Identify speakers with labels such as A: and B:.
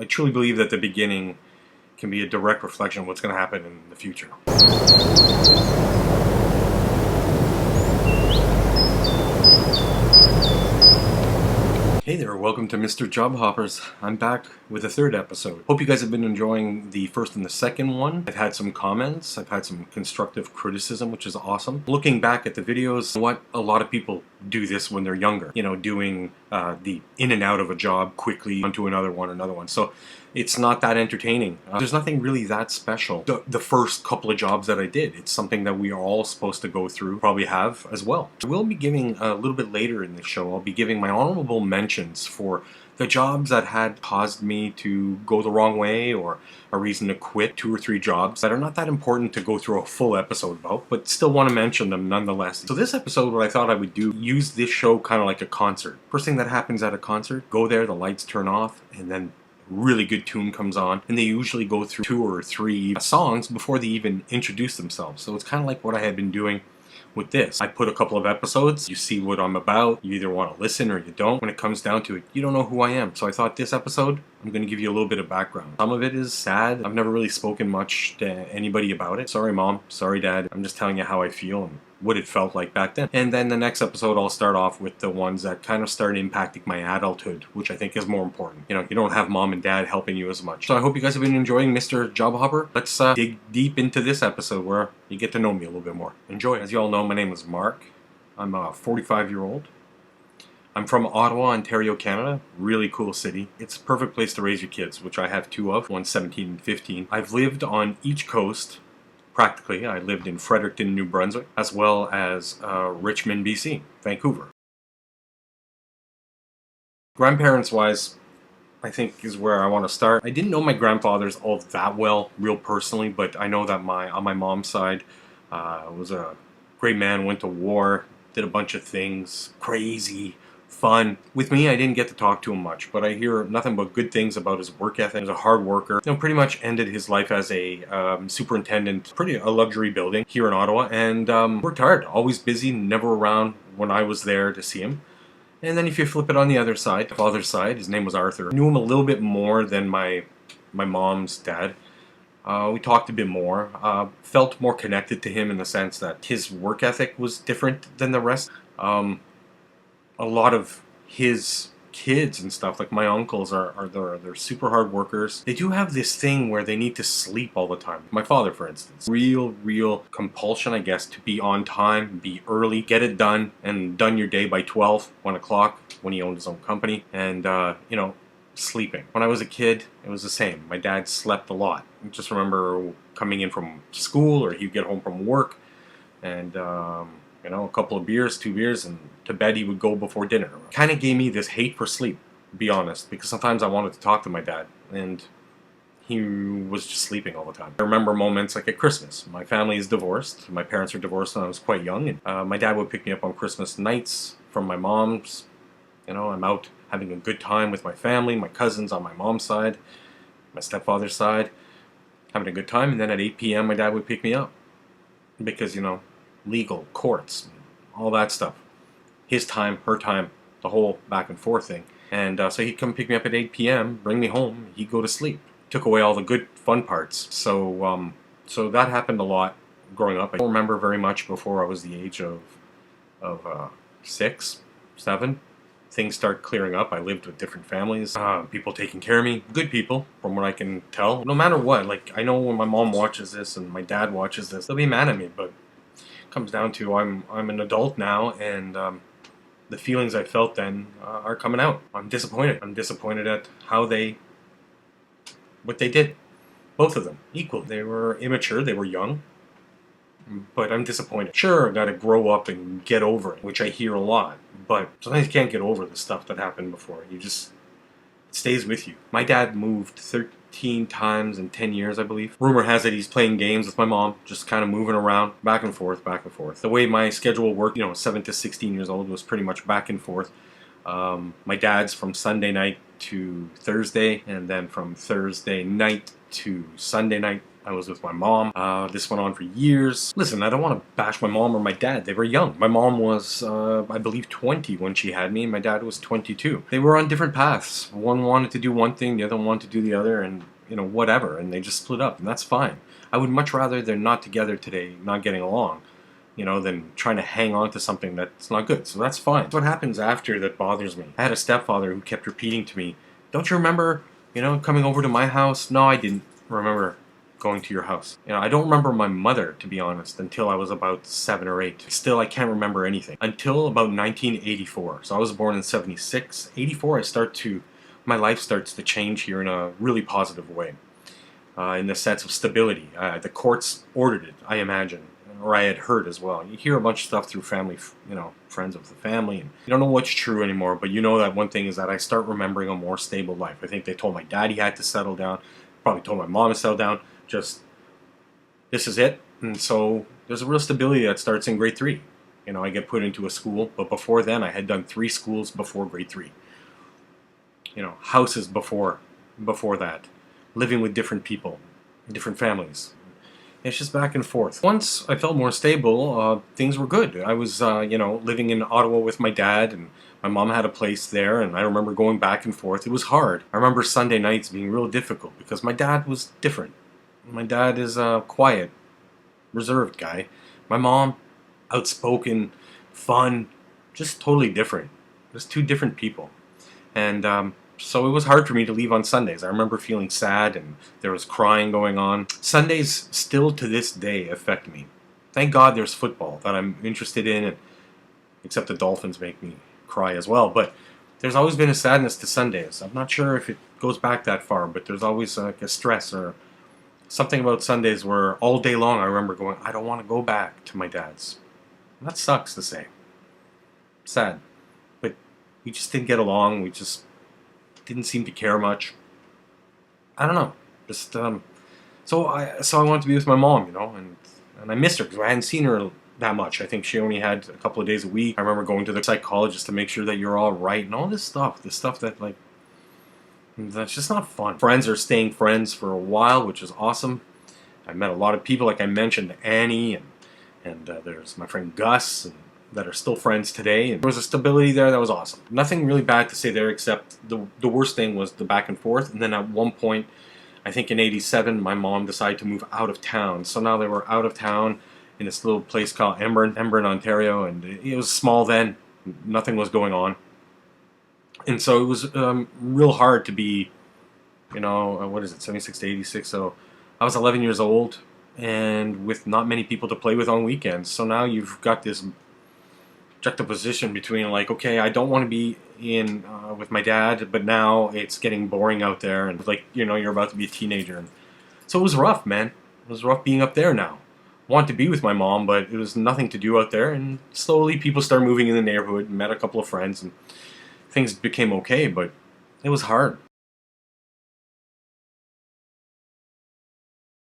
A: I truly believe that the beginning can be a direct reflection of what's going to happen in the future. Hey there, welcome to Mr.JobHoppers. I'm back with a third episode. Hope you guys have been enjoying the first and the second one. I've had some comments, I've had some constructive criticism, which is awesome. Looking back at the videos, what a lot of people do this when they're younger. You know, doing the in and out of a job quickly onto another one. So it's not that entertaining. There's nothing really that special. The first couple of jobs that I did, it's something that we are all supposed to go through, probably have as well. I will be giving, a little bit later in the show, I'll be giving my honorable mentions for the jobs that had caused me to go the wrong way, or a reason to quit. 2 or 3 jobs that are not that important to go through a full episode about, but still want to mention them nonetheless. So this episode, what I thought I would do, use this show kind of like a concert. First thing that happens at a concert, go there, the lights turn off, and then really good tune comes on, and they usually go through 2 or 3 songs before they even introduce themselves. So it's kind of like what I had been doing with this. I put a couple of episodes, you see what I'm about, you either want to listen or you don't. When it comes down to it, you don't know who I am. So I thought this episode, I'm going to give you a little bit of background. Some of it is sad. I've never really spoken much to anybody about it. Sorry mom, sorry dad. I'm just telling you how I feel and what it felt like back then. And then the next episode, I'll start off with the ones that kind of start impacting my adulthood, which I think is more important. You know, you don't have mom and dad helping you as much. So I hope you guys have been enjoying Mr.JobHopper. Let's dig deep into this episode where you get to know me a little bit more. Enjoy. As you all know, my name is Mark. I'm a 45-year-old. I'm from Ottawa, Ontario, Canada. Really cool city. It's a perfect place to raise your kids, which I have 2 of. One's 17 and 15. I've lived on each coast. Practically, I lived in Fredericton, New Brunswick, as well as Richmond, BC, Vancouver. Grandparents-wise, I think is where I want to start. I didn't know my grandfathers all that well, real personally, but I know that on my mom's side, was a great man, went to war, did a bunch of things, crazy, fun. With me, I didn't get to talk to him much, but I hear nothing but good things about his work ethic. He was a hard worker. You know, pretty much ended his life as a superintendent, a luxury building here in Ottawa, and worked hard, always busy, never around when I was there to see him. And then if you flip it on the other side, father's side, his name was Arthur. I knew him a little bit more than my mom's dad. We talked a bit more, felt more connected to him in the sense that his work ethic was different than the rest. A lot of his kids and stuff, like my uncles, they're super hard workers. They do have this thing where they need to sleep all the time. My father, for instance, real compulsion, I guess, to be on time, be early, get it done, and done your day by 12, 1 o'clock, when he owned his own company, and, you know, sleeping. When I was a kid, it was the same. My dad slept a lot. I just remember coming in from school, or he'd get home from work, and, you know, a couple of beers, 2 beers, and to bed he would go before dinner. Kind of gave me this hate for sleep, to be honest, because sometimes I wanted to talk to my dad, and he was just sleeping all the time. I remember moments like at Christmas. My family is divorced. My parents were divorced when I was quite young, and my dad would pick me up on Christmas nights from my mom's. You know, I'm out having a good time with my family, my cousins on my mom's side, my stepfather's side, having a good time, and then at 8 p.m. my dad would pick me up because, you know, legal, courts, all that stuff. His time, her time, the whole back and forth thing. And so he'd come pick me up at 8 p.m., bring me home, he'd go to sleep. Took away all the good, fun parts. So so that happened a lot growing up. I don't remember very much before I was the age of 6, 7. Things start clearing up. I lived with different families, people taking care of me, good people, from what I can tell. No matter what, like, I know when my mom watches this and my dad watches this, they'll be mad at me, but comes down to I'm an adult now, and the feelings I felt then are coming out. I'm disappointed. I'm disappointed at what they did. Both of them, equal. They were immature, they were young, but I'm disappointed. Sure, I gotta grow up and get over it, which I hear a lot, but sometimes you can't get over the stuff that happened before. It stays with you. My dad moved 13 times in 10 years, I believe. Rumor has it he's playing games with my mom, just kind of moving around, back and forth, back and forth. The way my schedule worked, you know, 7 to 16 years old, was pretty much back and forth. My dad's from Sunday night to Thursday, and then from Thursday night to Sunday night, I was with my mom. This went on for years. Listen, I don't want to bash my mom or my dad. They were young. My mom was, I believe, 20 when she had me, and my dad was 22. They were on different paths. One wanted to do one thing, the other wanted to do the other, and, you know, whatever. And they just split up, and that's fine. I would much rather they're not together today, not getting along, you know, than trying to hang on to something that's not good. So that's fine. What happens after that bothers me. I had a stepfather who kept repeating to me, "Don't you remember, you know, coming over to my house?" No, I didn't remember going to your house. You know, I don't remember my mother, to be honest, until I was about 7 or 8. Still, I can't remember anything. Until about 1984. So I was born in 76. 84, my life starts to change here in a really positive way. In the sense of stability. The courts ordered it, I imagine, or I had heard as well. You hear a bunch of stuff through family, you know, friends of the family, and you don't know what's true anymore, but you know that one thing is that I start remembering a more stable life. I think they told my dad he had to settle down, probably told my mom to settle down, just, this is it. And so there's a real stability that starts in grade 3. You know, I get put into a school, but before then I had done 3 schools before grade 3. You know, houses before that. Living with different people, different families. It's just back and forth. Once I felt more stable, things were good. I was, you know, living in Ottawa with my dad, and my mom had a place there, and I remember going back and forth. It was hard. I remember Sunday nights being real difficult because my dad was different. My dad is a quiet, reserved guy. My mom, outspoken, fun, just totally different. Just 2 different people. And so it was hard for me to leave on Sundays. I remember feeling sad, and there was crying going on. Sundays still to this day affect me. Thank God there's football that I'm interested in, and except the Dolphins make me cry as well. But there's always been a sadness to Sundays. I'm not sure if it goes back that far, but there's always like a stress or something about Sundays where all day long I remember going, I don't want to go back to my dad's. And that sucks to say. Sad. But we just didn't get along. We just didn't seem to care much. I don't know. Just so I wanted to be with my mom, you know, and I missed her because I hadn't seen her that much. I think she only had a couple of days a week. I remember going to the psychologist to make sure that you're all right and all this stuff that, like, that's just not fun. Friends are staying friends for a while, which is awesome. I met a lot of people, like I mentioned, Annie, and there's my friend Gus, and that are still friends today. And there was a stability there that was awesome. Nothing really bad to say there, except the worst thing was the back and forth. And then at one point, I think in '87, my mom decided to move out of town. So now they were out of town in this little place called Embrun, Ontario, and it was small then. Nothing was going on. And so it was real hard to be, you know, what is it, 76 to 86. So I was 11 years old, and with not many people to play with on weekends. So now you've got this juxtaposition between, like, okay, I don't want to be in with my dad, but now it's getting boring out there, and like, you know, you're about to be a teenager. And so it was rough, man. It was rough being up there now. I wanted to be with my mom, but it was nothing to do out there, and slowly people started moving in the neighborhood, and met a couple of friends, and things became okay, but it was hard.